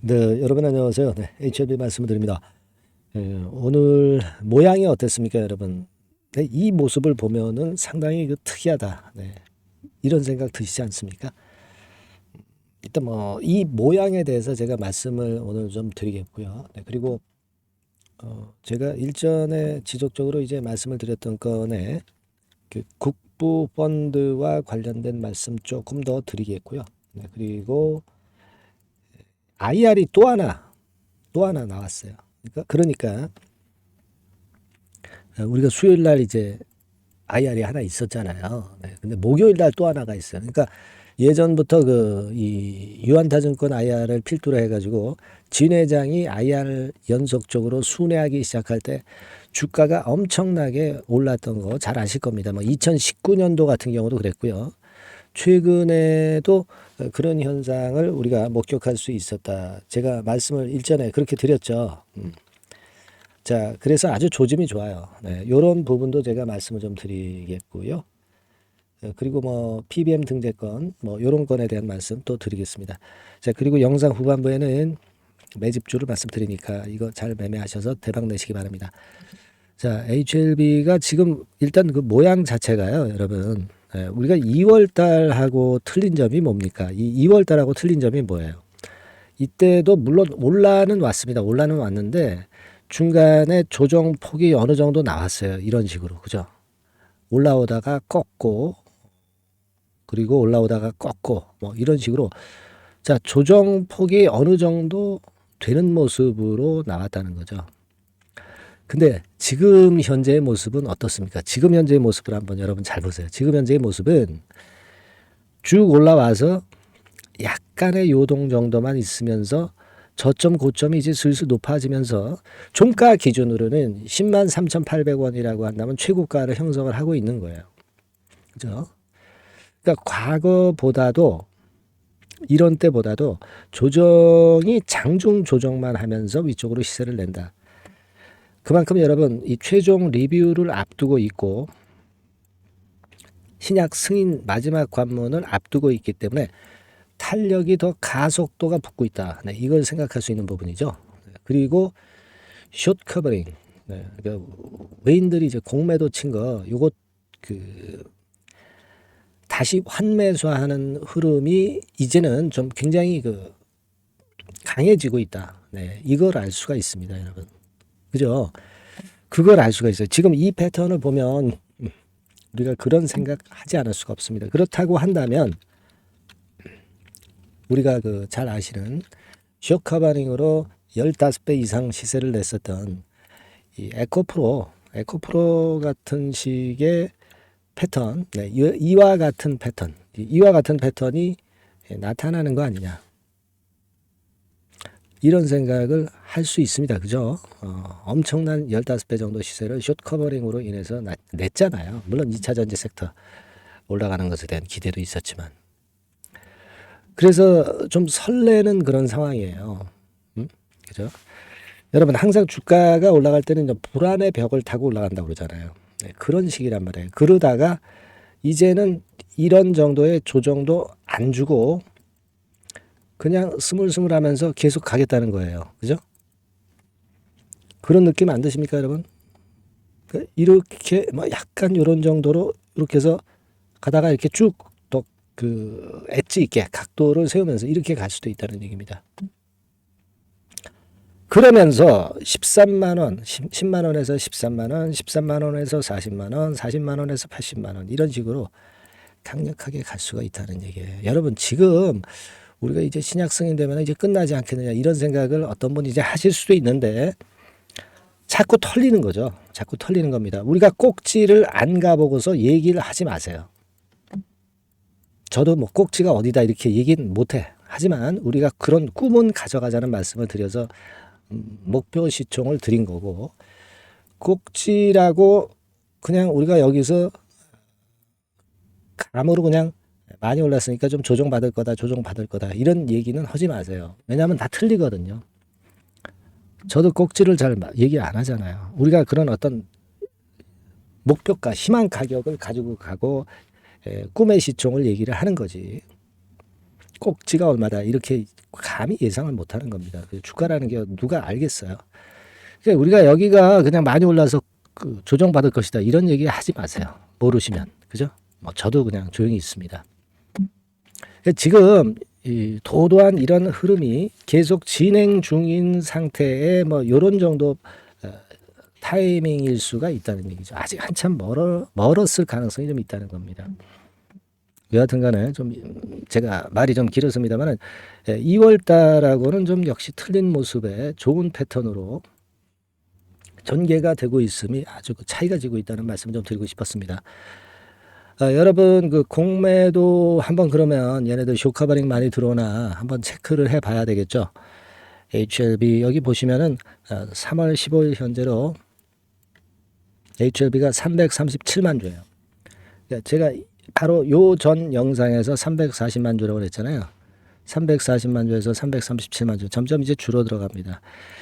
네, 여러분 안녕하세요. 네, HLB 말씀을 드립니다. 오늘 모양이 어땠습니까, 여러분? 네, 이 모습을 보면은 상당히 특이하다. 네, 이런 생각 드시지 않습니까? 일단 뭐 이 모양에 대해서 제가 말씀을 오늘 좀 드리겠고요. 네, 그리고 제가 일전에 지속적으로 이제 말씀을 드렸던 건에 그 국부 펀드와 관련된 말씀 조금 더 드리겠고요. 네, 그리고 IR이 또 하나 나왔어요. 그러니까 우리가 수요일 날 이제 IR이 하나 있었잖아요. 네. 근데 목요일 날 또 하나가 있어요. 그러니까 예전부터 이 유한타증권 IR을 필두로 해가지고 진 회장이 IR 연속적으로 순회하기 시작할 때 주가가 엄청나게 올랐던 거 잘 아실 겁니다. 뭐 2019년도 같은 경우도 그랬고요. 최근에도 그런 현상을 우리가 목격할 수 있었다. 제가 말씀을 일전에 그렇게 드렸죠. 자, 그래서 아주 조짐이 좋아요. 네, 요런 부분도 제가 말씀을 좀 드리겠고요. 그리고 뭐 PBM 등재권 뭐 요런 건에 대한 말씀 또 드리겠습니다. 자, 그리고 영상 후반부에는 매집주를 말씀드리니까 이거 잘 매매하셔서 대박 내시기 바랍니다. 자, HLB가 지금 일단 그 모양 자체가요, 여러분. 우리가 2월 달하고 틀린 점이 뭡니까? 이 2월 달하고 틀린 점이 뭐예요? 이때도 물론 올라는 왔습니다. 올라는 왔는데 중간에 조정 폭이 어느 정도 나왔어요. 이런 식으로. 그죠? 올라오다가 꺾고 그리고 올라오다가 꺾고 뭐 이런 식으로 자, 조정 폭이 어느 정도 되는 모습으로 나왔다는 거죠. 근데 지금 현재의 모습은 어떻습니까? 지금 현재의 모습을 한번 여러분 잘 보세요. 지금 현재의 모습은 쭉 올라와서 약간의 요동 정도만 있으면서 저점 고점이 이제 슬슬 높아지면서 종가 기준으로는 10만 3,800원이라고 한다면 최고가를 형성을 하고 있는 거예요. 그죠? 그러니까 과거보다도 이런 때보다도 조정이 장중 조정만 하면서 위쪽으로 시세를 낸다. 그만큼 여러분 이 최종 리뷰를 앞두고 있고 신약 승인 마지막 관문을 앞두고 있기 때문에 탄력이 더 가속도가 붙고 있다. 네, 이걸 생각할 수 있는 부분이죠. 그리고 숏 커버링. 네, 그러니까 외인들이 이제 공매도 친 거, 요것 그 다시 환매수하는 흐름이 이제는 좀 굉장히 강해지고 있다. 네, 이걸 알 수가 있습니다, 여러분. 그죠? 그걸 알 수가 있어요. 지금 이 패턴을 보면 우리가 그런 생각 하지 않을 수가 없습니다. 그렇다고 한다면 우리가 잘 아시는 쇼커버링으로 15배 이상 시세를 냈었던 이 에코프로 같은 식의 패턴, 네, 이와 같은 패턴, 이와 같은 패턴이 나타나는 거 아니냐. 이런 생각을 할 수 있습니다. 그죠? 엄청난 15배 정도 시세를 숏 커버링으로 인해서 냈잖아요. 물론 2차 전지 섹터 올라가는 것에 대한 기대도 있었지만. 그래서 좀 설레는 그런 상황이에요. 그죠? 여러분 항상 주가가 올라갈 때는 불안의 벽을 타고 올라간다고 그러잖아요. 네, 그런 식이란 말이에요. 그러다가 이제는 이런 정도의 조정도 안 주고 그냥 스물스물하면서 계속 가겠다는 거예요. 그죠? 그런 느낌 안 드십니까, 여러분? 이렇게 뭐 약간 이런 정도로 이렇게 해서 가다가 이렇게 쭉 또 엣지 있게 각도를 세우면서 이렇게 갈 수도 있다는 얘기입니다. 그러면서 13만 원, 10만 원에서 13만 원, 13만 원에서 40만 원, 40만 원에서 80만 원 이런 식으로 강력하게 갈 수가 있다는 얘기예요. 여러분 지금 우리가 이제 신약 승인되면 이제 끝나지 않겠느냐 이런 생각을 어떤 분이 이제 하실 수도 있는데 자꾸 털리는 거죠. 자꾸 털리는 겁니다. 우리가 꼭지를 안 가보고서 얘기를 하지 마세요. 저도 뭐 꼭지가 어디다 이렇게 얘기는 못해. 하지만 우리가 그런 꿈은 가져가자는 말씀을 드려서 목표 시총을 드린 거고 꼭지라고 그냥 우리가 여기서 감으로 그냥 많이 올랐으니까 좀 조정받을 거다 이런 얘기는 하지 마세요. 왜냐하면 다 틀리거든요. 저도 꼭지를 잘 얘기 안 하잖아요. 우리가 그런 어떤 목표가 희망 가격을 가지고 가고 꿈의 시총을 얘기를 하는 거지. 꼭지가 얼마다 이렇게 감히 예상을 못하는 겁니다. 주가라는 게 누가 알겠어요. 그러니까 우리가 여기가 그냥 많이 올라서 그 조정받을 것이다 이런 얘기 하지 마세요. 모르시면 그죠? 뭐 저도 그냥 조용히 있습니다. 지금 이 도도한 이런 흐름이 계속 진행 중인 상태에 뭐 이런 정도 타이밍일 수가 있다는 얘기죠. 아직 한참 멀었을 가능성이 좀 있다는 겁니다. 여하튼 간에 좀 제가 말이 좀 길었습니다만 2월 달하고는 좀 역시 틀린 모습의 좋은 패턴으로 전개가 되고 있음이 아주 차이가 지고 있다는 말씀 좀 드리고 싶었습니다. 여러분 그 공매도 한번 그러면 얘네들 쇼커버링 많이 들어오나 한번 체크를 해 봐야 되겠죠. HLB 여기 보시면은 3월 15일 현재로 HLB가 337만 주예요. 제가 바로 요 전 영상에서 340만 주라고 그랬잖아요. 340만 주에서 337만 주 점점 이제 줄어들어갑니다.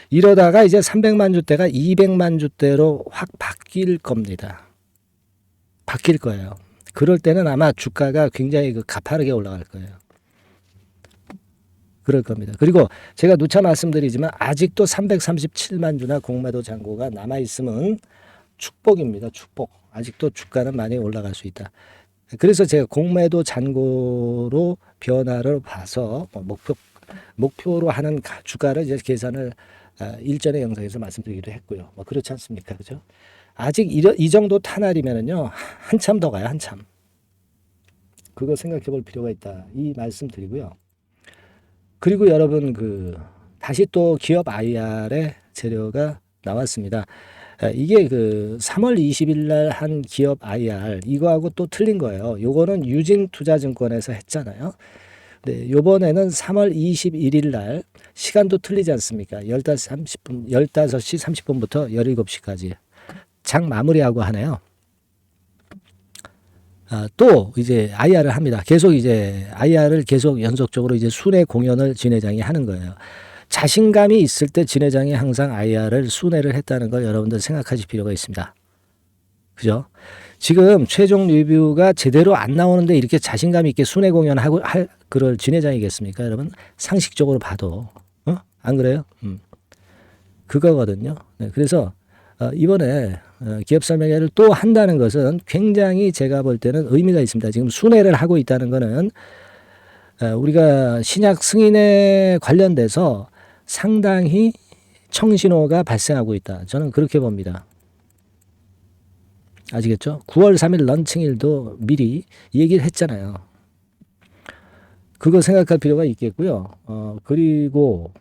이러다가 이제 300만 주대가 200만 주대로 확 바뀔 겁니다. 바뀔 거예요. 그럴 때는 아마 주가가 굉장히 가파르게 올라갈 거예요. 그럴 겁니다. 그리고 제가 누차 말씀드리지만 아직도 337만 주나 공매도 잔고가 남아있으면 축복입니다. 축복. 아직도 주가는 많이 올라갈 수 있다. 그래서 제가 공매도 잔고로 변화를 봐서 목표로 하는 주가를 이제 계산을 일전의 영상에서 말씀드리기도 했고요. 뭐 그렇지 않습니까? 그죠? 아직 이 정도 탄알이면은요, 한참 더 가요, 한참. 그거 생각해 볼 필요가 있다. 이 말씀 드리고요. 그리고 여러분, 다시 또 기업 IR의 재료가 나왔습니다. 이게 3월 20일 날 한 기업 IR, 이거하고 또 틀린 거예요. 요거는 유진투자증권에서 했잖아요. 네, 요번에는 3월 21일 날 시간도 틀리지 않습니까? 15시 30분부터 17시까지. 장 마무리하고 하네요. 또 이제 IR을 합니다. 계속 이제 IR을 계속 연속적으로 이제 순회 공연을 진 회장이 하는 거예요. 자신감이 있을 때 진 회장이 항상 IR을 순회를 했다는 걸 여러분들 생각하실 필요가 있습니다. 그죠? 지금 최종 리뷰가 제대로 안 나오는데 이렇게 자신감 있게 순회 공연하고 할 그럴 진 회장이겠습니까? 여러분 상식적으로 봐도 안 그래요? 그거거든요. 네, 그래서 이번에 기업 설명회를 또 한다는 것은 굉장히 제가 볼 때는 의미가 있습니다. 지금 순회를 하고 있다는 것은 우리가 신약 승인에 관련돼서 상당히 청신호가 발생하고 있다. 저는 그렇게 봅니다. 아시겠죠? 9월 3일 런칭일도 미리 얘기를 했잖아요. 그거 생각할 필요가 있겠고요. 그리고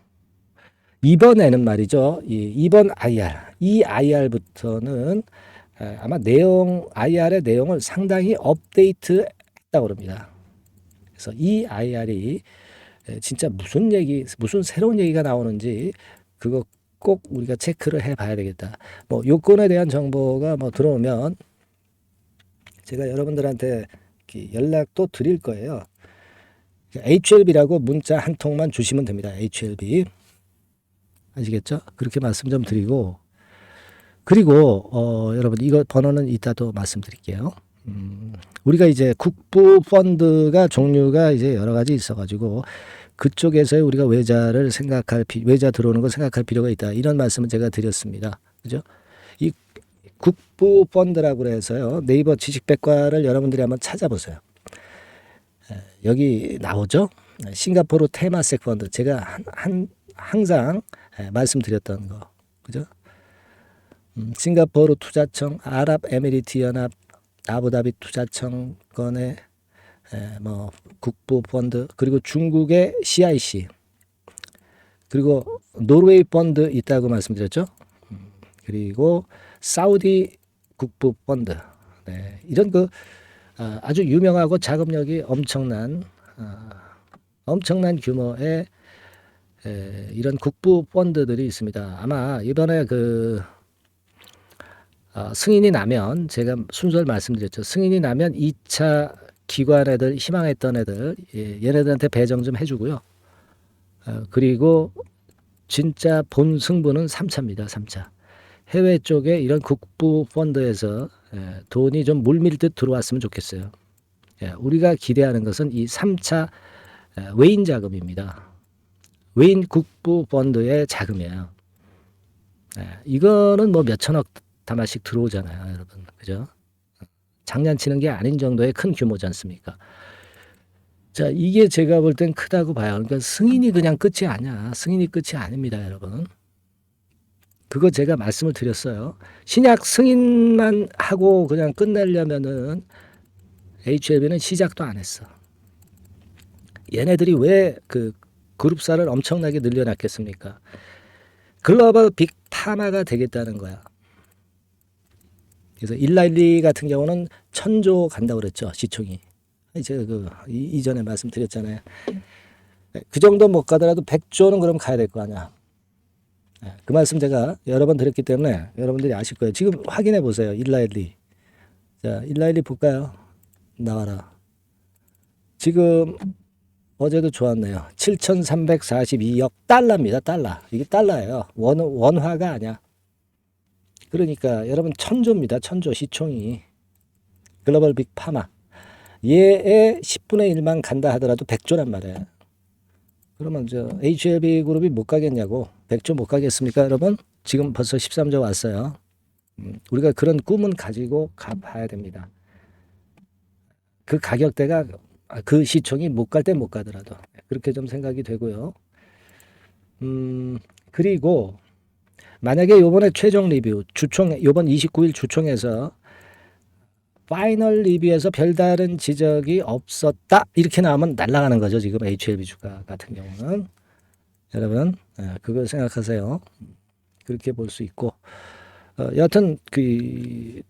이번에는 말이죠. 이번 IR, 이 IR부터는 아마 IR의 내용을 상당히 업데이트 했다고 그럽니다. 그래서 이 IR이 진짜 무슨 새로운 얘기가 나오는지 그거 꼭 우리가 체크를 해 봐야 되겠다. 뭐 요건에 대한 정보가 뭐 들어오면 제가 여러분들한테 연락도 드릴 거예요. HLB라고 문자 한 통만 주시면 됩니다. HLB. 아시겠죠? 그렇게 말씀 좀 드리고, 그리고 여러분 이거 번호는 이따 또 말씀드릴게요. 우리가 이제 국부 펀드가 종류가 이제 여러 가지 있어가지고 그쪽에서 우리가 외자 들어오는 걸 생각할 필요가 있다. 이런 말씀을 제가 드렸습니다. 그죠? 이 국부 펀드라고 해서요. 네이버 지식백과를 여러분들이 한번 찾아보세요. 여기 나오죠? 싱가포르 테마섹 펀드. 제가 항상 말씀드렸던 거. 그죠? 싱가포르 투자청, 아랍에미리트 연합, 아부다비 투자청권의 뭐 국부 펀드, 그리고 중국의 CIC, 그리고 노르웨이 펀드 있다고 말씀드렸죠. 그리고 사우디 국부 펀드. 네, 이런 아주 유명하고 자금력이 엄청난 규모의 이런 국부 펀드들이 있습니다. 아마 이번에 승인이 나면, 제가 순서를 말씀드렸죠. 승인이 나면 2차 기관 애들, 희망했던 애들, 얘네들한테 배정 좀 해주고요. 그리고 진짜 본 승부는 3차입니다. 3차. 해외 쪽에 이런 국부 펀드에서 돈이 좀 물밀듯 들어왔으면 좋겠어요. 우리가 기대하는 것은 이 3차 외인 자금입니다. 외인 국부 펀드의 자금이에요. 이거는 뭐 몇천억 다마씩 들어오잖아요, 여러분. 그죠? 장난치는 게 아닌 정도의 큰 규모지 않습니까? 자, 이게 제가 볼 땐 크다고 봐요. 그러니까 승인이 그냥 끝이 아니야. 승인이 끝이 아닙니다, 여러분. 그거 제가 말씀을 드렸어요. 신약 승인만 하고 그냥 끝내려면은 HLB는 시작도 안 했어. 얘네들이 왜 그 그룹사를 엄청나게 늘려놨겠습니까? 글로벌 빅파마가 되겠다는 거야. 그래서 일라일리 같은 경우는 1000조 간다고 그랬죠, 시총이. 제가 이전에 말씀드렸잖아요. 그 정도 못 가더라도 100조는 그럼 가야 될 거 아니야. 그 말씀 제가 여러 번 드렸기 때문에 여러분들이 아실 거예요. 지금 확인해 보세요. 일라일리. 자, 일라일리 볼까요? 나와라. 지금 어제도 좋았네요. 7,342억 달러입니다. 달러. 이게 달러예요. 원화가 아니야. 그러니까 여러분 1000조입니다. 1000조 시총이. 글로벌 빅파마. 얘의 10분의 1만 간다 하더라도 100조란 말이에요. 그러면 저 HLB 그룹이 못 가겠냐고. 100조 못 가겠습니까, 여러분? 지금 벌써 13조 왔어요. 우리가 그런 꿈은 가지고 가봐야 됩니다. 그 가격대가 그 시총이 못 갈 때 못 가더라도 그렇게 좀 생각이 되고요. 그리고 만약에 요번에 최종 리뷰 주총 요번 29일 주총에서 파이널 리뷰에서 별다른 지적이 없었다 이렇게 나오면 날아가는 거죠. 지금 HLB 주가 같은 경우는 여러분 그걸 생각하세요. 그렇게 볼 수 있고 여하튼 그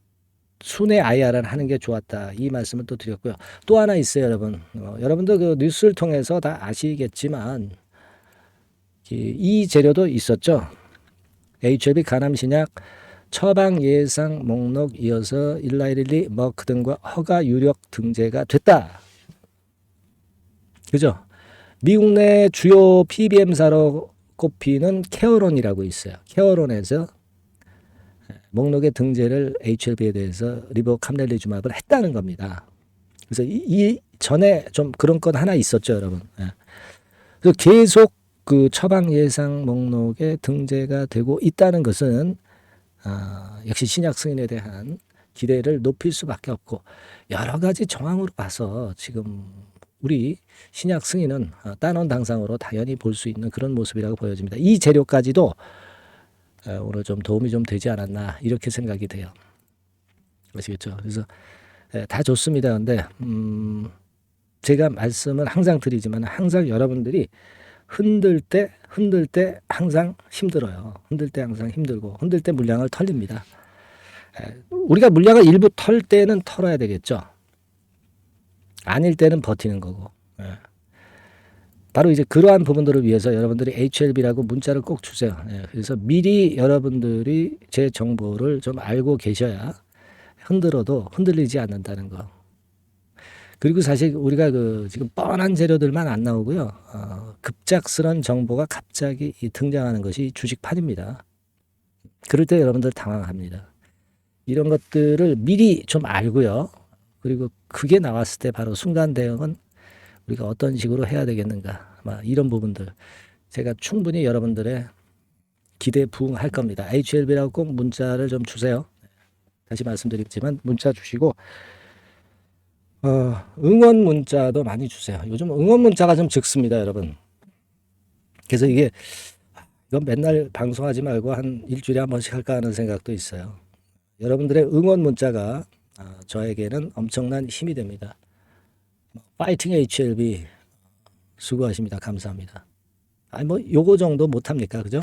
순회 IR을 하는 게 좋았다 이 말씀을 또 드렸고요. 또 하나 있어요, 여러분. 여러분도 그 뉴스를 통해서 다 아시겠지만 이 재료도 있었죠. HLB 가남신약 처방 예상 목록 이어서 일라일리 머크 등과 허가 유력 등재가 됐다. 그죠? 미국 내 주요 PBM사로 꼽히는 케어론이라고 있어요. 케어론에서 목록의 등재를 HLB에 대해서 리보캄넬리주맙을 했다는 겁니다. 그래서 이 전에 좀 그런 건 하나 있었죠, 여러분. 그래서 계속 그 처방 예상 목록에 등재가 되고 있다는 것은 역시 신약 승인에 대한 기대를 높일 수밖에 없고 여러 가지 정황으로 봐서 지금 우리 신약 승인은 단원 당상으로 당연히 볼 수 있는 그런 모습이라고 보여집니다. 이 재료까지도 오늘 좀 도움이 좀 되지 않았나 이렇게 생각이 돼요. 아시겠죠? 그래서 다 좋습니다. 근데 제가 말씀을 항상 드리지만 항상 여러분들이 흔들 때 항상 힘들어요. 흔들 때 항상 힘들고 흔들 때 물량을 털립니다. 우리가 물량을 일부 털 때는 털어야 되겠죠. 아닐 때는 버티는 거고. 바로 이제 그러한 부분들을 위해서 여러분들이 HLB라고 문자를 꼭 주세요. 그래서 미리 여러분들이 제 정보를 좀 알고 계셔야 흔들어도 흔들리지 않는다는 거. 그리고 사실 우리가 그 지금 뻔한 재료들만 안 나오고요. 급작스런 정보가 갑자기 등장하는 것이 주식판입니다. 그럴 때 여러분들 당황합니다. 이런 것들을 미리 좀 알고요. 그리고 그게 나왔을 때 바로 순간 대응은 우리가 어떤 식으로 해야 되겠는가. 이런 부분들 제가 충분히 여러분들의 기대에 부응할 겁니다. HLB라고 꼭 문자를 좀 주세요. 다시 말씀드리지만 문자 주시고 응원 문자도 많이 주세요. 요즘 응원 문자가 좀 적습니다, 여러분. 그래서 이건 맨날 방송하지 말고 한 일주일에 한 번씩 할까 하는 생각도 있어요. 여러분들의 응원 문자가 저에게는 엄청난 힘이 됩니다. 파이팅 HLB 수고하십니다. 감사합니다. 요거 정도 못합니까? 그죠?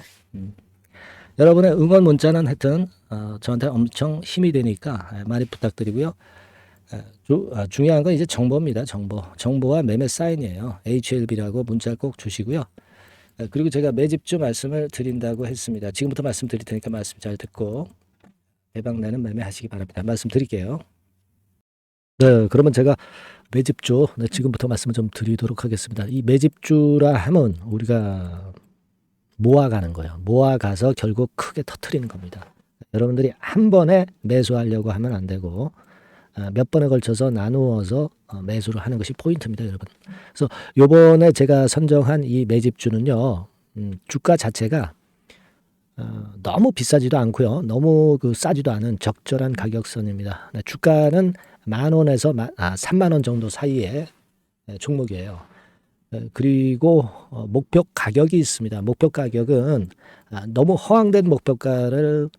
여러분의 응원 문자는 하여튼 저한테 엄청 힘이 되니까 많이 부탁드리고요. 중요한 건 이제 정보입니다. 정보와 매매 사인이에요. HLB라고 문자를 꼭 주시고요. 그리고 제가 매집주 말씀을 드린다고 했습니다. 지금부터 말씀드릴 테니까 말씀 잘 듣고 대박내는 매매하시기 바랍니다. 말씀드릴게요. 네, 그러면 제가 매집주 지금부터 말씀을 좀 드리도록 하겠습니다. 이 매집주라 하면 우리가 모아가는 거예요. 모아가서 결국 크게 터트리는 겁니다. 여러분들이 한 번에 매수하려고 하면 안 되고 몇 번에 걸쳐서 나누어서 매수를 하는 것이 포인트입니다, 여러분. 그래서 요번에 제가 선정한 이 매집주는요, 주가 자체가 너무 비싸지도 않고요, 너무 그 싸지도 않은 적절한 가격선입니다. 네, 주가는 10,000원에서 30,000원 정도 사이의 종목이에요. 그리고 목표 가격이 있습니다. 목표 가격은 너무 허황된 목표가를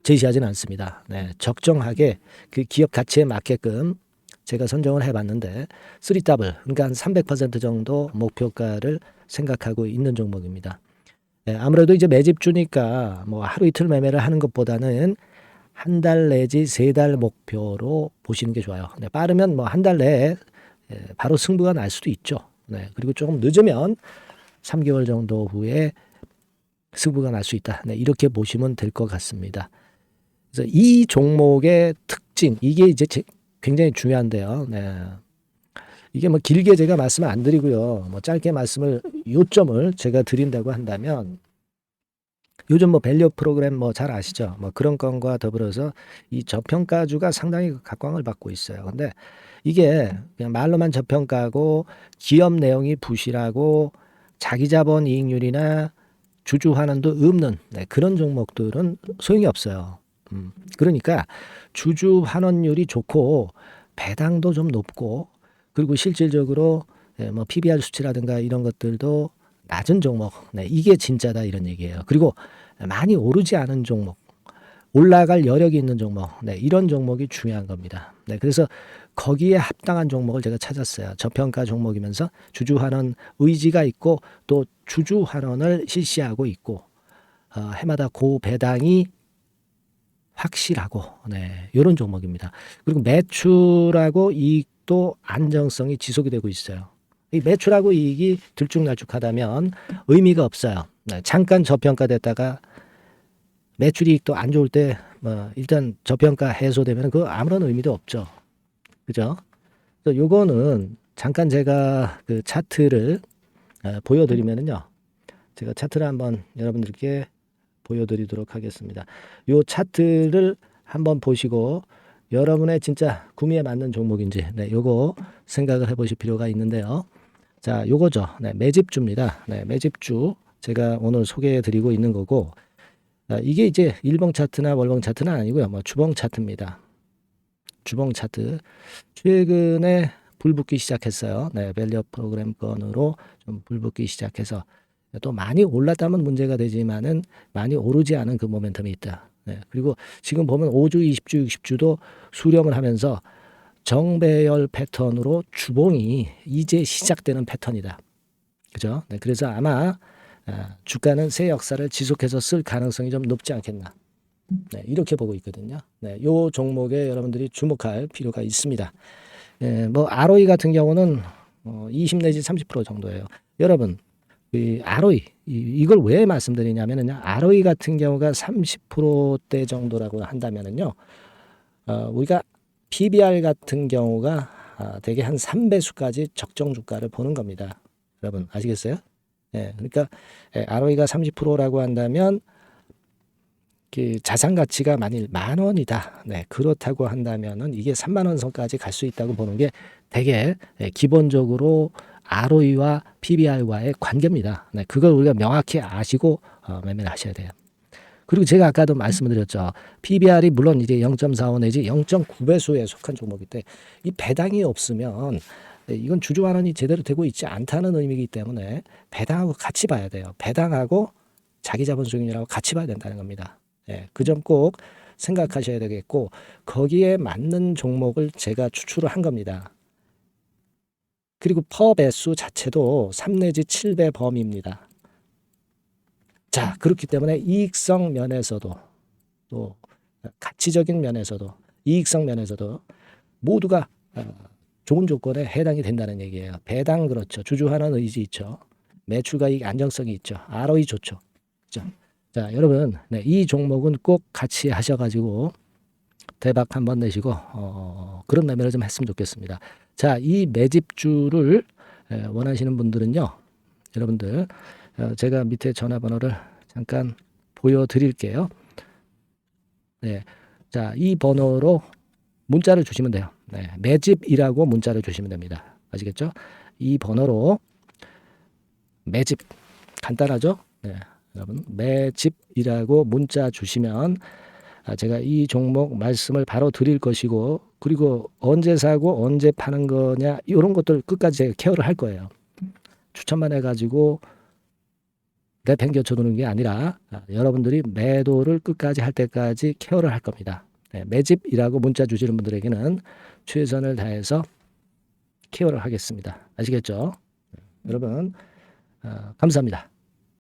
제시하지는 않습니다. 네, 적정하게 그 기업 가치에 맞게끔 제가 선정을 해봤는데 3더블, 그러니까 한 300% 정도 목표가를 생각하고 있는 종목입니다. 네, 아무래도 이제 매집주니까 뭐 하루 이틀 매매를 하는 것보다는 한 달 내지 3달 목표로 보시는 게 좋아요. 네, 빠르면 뭐 한 달 내에 바로 승부가 날 수도 있죠. 네, 그리고 조금 늦으면 3개월 정도 후에 승부가 날 수 있다. 네, 이렇게 보시면 될 것 같습니다. 그래서 이 종목의 특징, 이게 이제 굉장히 중요한데요. 네. 이게 뭐 길게 제가 말씀을 안 드리고요. 뭐 짧게 요점을 제가 드린다고 한다면, 요즘 뭐 밸류 프로그램 뭐 잘 아시죠? 뭐 그런 건과 더불어서 이 저평가주가 상당히 각광을 받고 있어요. 근데 이게 그냥 말로만 저평가고 기업 내용이 부실하고 자기 자본 이익률이나 주주 환원도 없는 그런 종목들은 소용이 없어요. 그러니까 주주 환원율이 좋고 배당도 좀 높고 그리고 실질적으로 뭐 PBR 수치라든가 이런 것들도 낮은 종목, 이게 진짜다 이런 얘기예요. 그리고 많이 오르지 않은 종목, 올라갈 여력이 있는 종목, 이런 종목이 중요한 겁니다. 그래서 거기에 합당한 종목을 제가 찾았어요. 저평가 종목이면서 주주 환원 의지가 있고 또 주주 환원을 실시하고 있고 해마다 고배당이 확실하고 이런 종목입니다. 그리고 매출하고 이익도 안정성이 지속이 되고 있어요. 이 매출하고 이익이 들쭉날쭉하다면 의미가 없어요. 잠깐 저평가됐다가 매출 이익도 안 좋을 때 뭐 일단 저평가 해소되면 그 아무런 의미도 없죠. 그죠? 그래서 요거는 잠깐 제가 그 차트를 보여드리면은요. 제가 차트를 한번 여러분들께 보여드리도록 하겠습니다. 요 차트를 한번 보시고 여러분의 진짜 구미에 맞는 종목인지 요거 생각을 해보실 필요가 있는데요. 자, 요거죠. 매집주입니다. 매집주 제가 오늘 소개해드리고 있는 거고 이게 이제 일봉 차트나 월봉 차트는 아니고요. 뭐 주봉 차트입니다. 주봉 차트 최근에 불붙기 시작했어요. 밸류 프로그램 건으로 좀 불붙기 시작해서 또 많이 올랐다면 문제가 되지만은 많이 오르지 않은 그 모멘텀이 있다. 그리고 지금 보면 5주, 20주, 60주도 수렴을 하면서 정배열 패턴으로 주봉이 이제 시작되는 패턴이다. 그죠? 그래서 아마 주가는 새 역사를 지속해서 쓸 가능성이 좀 높지 않겠나. 이렇게 보고 있거든요. 요 종목에 여러분들이 주목할 필요가 있습니다. 뭐 ROE 같은 경우는 20 내지 30% 정도예요. 여러분, 이 ROE 이걸 왜 말씀드리냐면은요. ROE 같은 경우가 30%대 정도라고 한다면은요. 우리가 PBR 같은 경우가 대개 한 3배수까지 적정 주가를 보는 겁니다. 여러분 아시겠어요? 그러니까 ROE가 30%라고 한다면 그 자산 가치가 만일 10,000원이다. 그렇다고 한다면은 이게 30,000원 선까지 갈 수 있다고 보는 게 되게 기본적으로 ROE와 PBR과의 관계입니다. 그걸 우리가 명확히 아시고 매매를 하셔야 돼요. 그리고 제가 아까도 말씀드렸죠. PBR이 물론 이제 0.45 내지 0.9배수에 속한 종목인데 이 배당이 없으면 이건 주주 환원이 제대로 되고 있지 않다는 의미이기 때문에 배당하고 같이 봐야 돼요. 배당하고 자기 자본 수익률하고 같이 봐야 된다는 겁니다. 그 점 꼭 생각하셔야 되겠고 거기에 맞는 종목을 제가 추출을 한 겁니다. 그리고 퍼 배수 자체도 3 내지 7배 범위입니다. 자, 그렇기 때문에 이익성 면에서도 또 가치적인 면에서도 이익성 면에서도 모두가 좋은 조건에 해당이 된다는 얘기예요. 배당 그렇죠. 주주 환원 의지 있죠. 매출과 이익 안정성이 있죠. ROE 좋죠. 그렇죠? 자, 여러분, 이 종목은 꼭 같이 하셔가지고 대박 한번 내시고 그런 매매를 좀 했으면 좋겠습니다. 자, 이 매집주를 원하시는 분들은요, 여러분들 제가 밑에 전화번호를 잠깐 보여드릴게요. 자, 이 번호로 문자를 주시면 돼요. 네, 매집이라고 문자를 주시면 됩니다. 아시겠죠? 이 번호로 매집 간단하죠? 네, 여러분 매집이라고 문자 주시면 제가 이 종목 말씀을 바로 드릴 것이고 그리고 언제 사고 언제 파는 거냐 이런 것들 끝까지 제가 케어를 할 거예요. 추천만 해가지고 내팽개쳐 두는 게 아니라 여러분들이 매도를 끝까지 할 때까지 케어를 할 겁니다. 네, 매집이라고 문자 주시는 분들에게는 최선을 다해서 케어를 하겠습니다. 아시겠죠? 여러분 감사합니다.